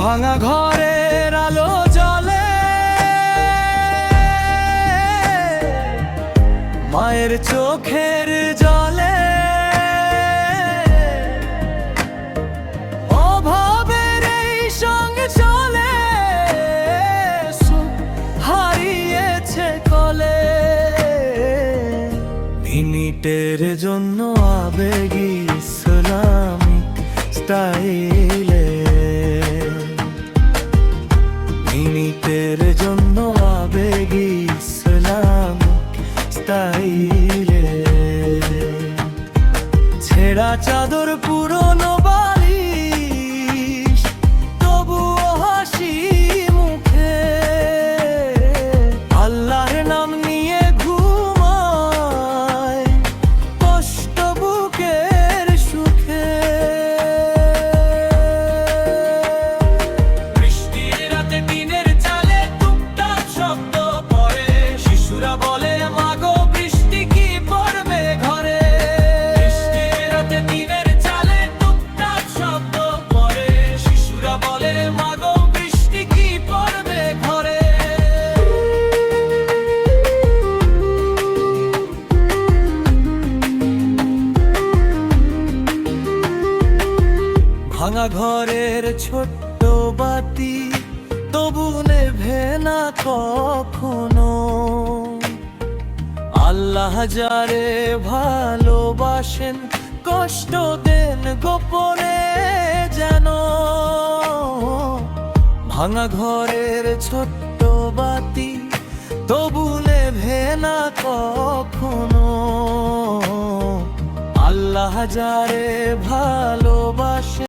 ভাঙা ঘরের আলো জ্বলে, মায়ের চোখের জলে, অভাবের এই সঙ্গে চলে, সুখ হারিয়েছে কলে। মিনিটের জন্য আবেগী ইসলামিক স্টাইলে, মিনিটের জন্য আবেগী ইসলামিক স্টাইলে। ছেঁড়া চাদর পুরনো বালিশ, তবুও হাসি মুখে, আল্লাহর নাম নিয়ে ঘুমায়, কষ্ট বুকের সুখে। বৃষ্টির রাতে টিনের চালে টুকটাক শব্দ পড়ে, শিশুরা বলে মাগো বৃষ্টি কি পড়বে ঘরে। বৃষ্টির রাতে টিনের চালে টুকটাক শব্দ পড়ে, শিশুরা বলে মাগো বৃষ্টি কি পড়বে ঘরে। ভাঙা ঘরের ছোট্ট বাতি তবু নেভে না কখনো, আল্লাহ যারে ভালোবাসেন কষ্ট দেন গোপনে যেন। ভাঙা ঘরের ছোট্ট বাতি তবু নেভে না কখনো, আল্লাহ যারে ভালোবাসেন